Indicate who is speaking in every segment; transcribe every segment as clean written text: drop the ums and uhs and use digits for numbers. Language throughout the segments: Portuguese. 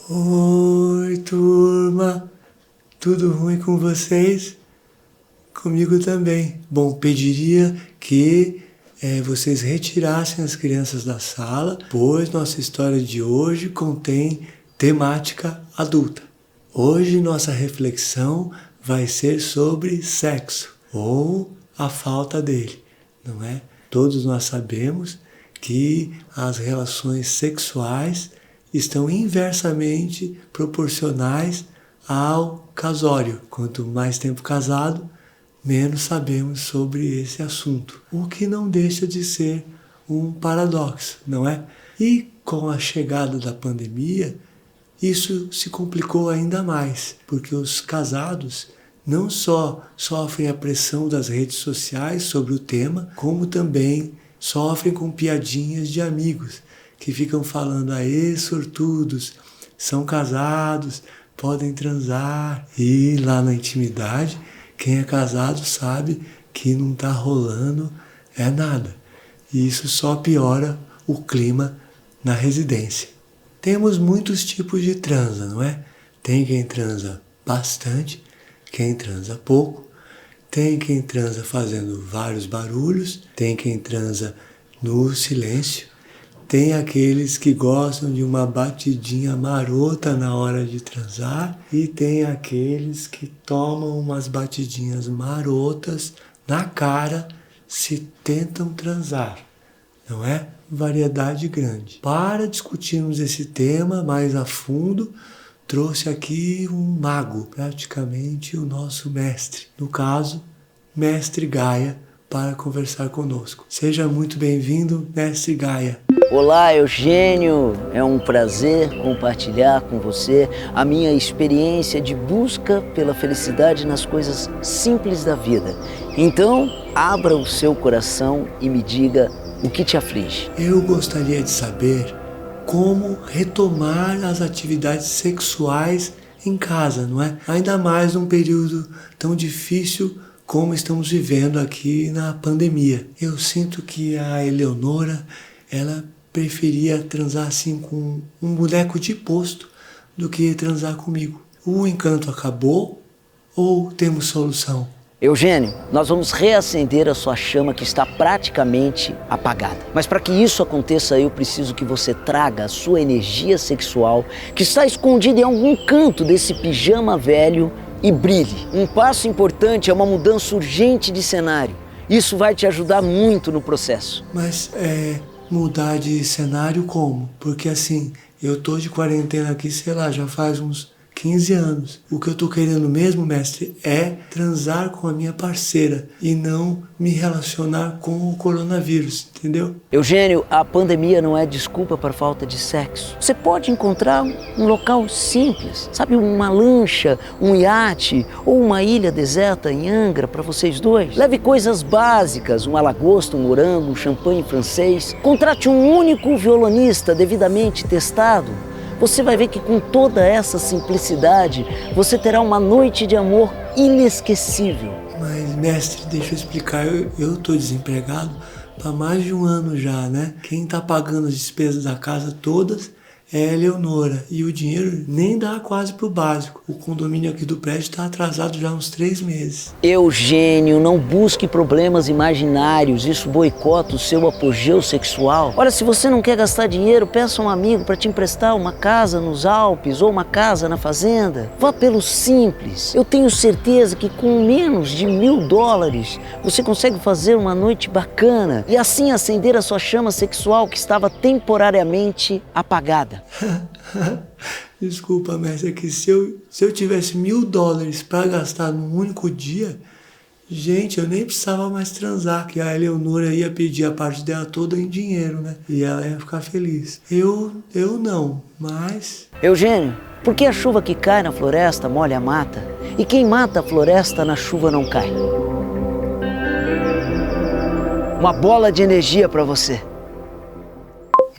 Speaker 1: Oi, turma, tudo ruim com vocês? Comigo também. Bom, pediria que vocês retirassem as crianças da sala, pois nossa história de hoje contém temática adulta. Hoje nossa reflexão vai ser sobre sexo, ou a falta dele, não é? Todos nós sabemos que as relações sexuais estão inversamente proporcionais ao casório. Quanto mais tempo casado, menos sabemos sobre esse assunto. O que não deixa de ser um paradoxo, não é? E com a chegada da pandemia, isso se complicou ainda mais, porque os casados não só sofrem a pressão das redes sociais sobre o tema, como também sofrem com piadinhas de amigos que ficam falando: aê, sortudos, são casados, podem transar. E lá na intimidade, quem é casado sabe que não está rolando nada. E isso só piora o clima na residência. Temos muitos tipos de transa, não é? Tem quem transa bastante, quem transa pouco, tem quem transa fazendo vários barulhos, tem quem transa no silêncio, tem aqueles que gostam de uma batidinha marota na hora de transar e tem aqueles que tomam umas batidinhas marotas na cara se tentam transar, não é? Variedade grande. Para discutirmos esse tema mais a fundo, trouxe aqui um mago, praticamente o nosso mestre, no caso, Mestre Gaia, para conversar conosco. Seja muito bem-vindo, Mestre Gaia.
Speaker 2: Olá, Eugênio, é um prazer compartilhar com você a minha experiência de busca pela felicidade nas coisas simples da vida. Então, abra o seu coração e me diga o que te aflige.
Speaker 1: Eu gostaria de saber como retomar as atividades sexuais em casa, não é? Ainda mais num período tão difícil como estamos vivendo aqui na pandemia. Eu sinto que a Eleonora, ela preferia transar assim com um boneco de posto do que transar comigo. O encanto acabou ou temos solução?
Speaker 2: Eugênio, nós vamos reacender a sua chama que está praticamente apagada. Mas para que isso aconteça, eu preciso que você traga a sua energia sexual que está escondida em algum canto desse pijama velho e brilhe. Um passo importante é uma mudança urgente de cenário. Isso vai te ajudar muito no processo.
Speaker 1: Mas mudar de cenário como? Porque assim, eu tô de quarentena aqui, sei lá, já faz uns 15 anos. O que eu tô querendo mesmo, mestre, é transar com a minha parceira e não me relacionar com o coronavírus, entendeu?
Speaker 2: Eugênio, a pandemia não é desculpa para falta de sexo. Você pode encontrar um local simples, sabe, uma lancha, um iate ou uma ilha deserta em Angra para vocês dois. Leve coisas básicas, uma lagosta, um morango, um champanhe francês. Contrate um único violonista devidamente testado. Você vai ver que com toda essa simplicidade, você terá uma noite de amor inesquecível.
Speaker 1: Mas, mestre, deixa eu explicar, eu tô desempregado há mais de um ano já, né? Quem tá pagando as despesas da casa todas é a Eleonora, e o dinheiro nem dá quase pro básico. O condomínio aqui do prédio está atrasado já há uns 3 meses.
Speaker 2: Eugênio, não busque problemas imaginários, isso boicota o seu apogeu sexual. Olha, se você não quer gastar dinheiro, peça a um amigo para te emprestar uma casa nos Alpes ou uma casa na fazenda. Vá pelo simples. Eu tenho certeza que com menos de $1.000 você consegue fazer uma noite bacana e assim acender a sua chama sexual que estava temporariamente apagada.
Speaker 1: Desculpa, mestre, é que se eu tivesse $1.000 para gastar num único dia, gente, eu nem precisava mais transar, que a Eleonora ia pedir a parte dela toda em dinheiro, né? E ela ia ficar feliz. Eu não, mas...
Speaker 2: Eugênio, por que a chuva que cai na floresta molha a mata? E quem mata a floresta na chuva não cai? Uma bola de energia para você.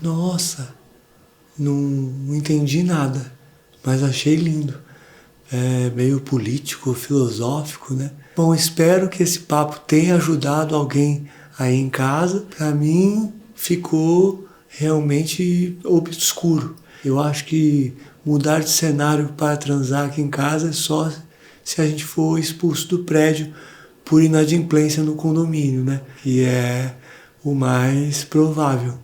Speaker 1: Nossa, não entendi nada, mas achei lindo. É meio político, filosófico, né? Bom, espero que esse papo tenha ajudado alguém aí em casa. Para mim, ficou realmente obscuro. Eu acho que mudar de cenário para transar aqui em casa é só se a gente for expulso do prédio por inadimplência no condomínio, né? Que é o mais provável.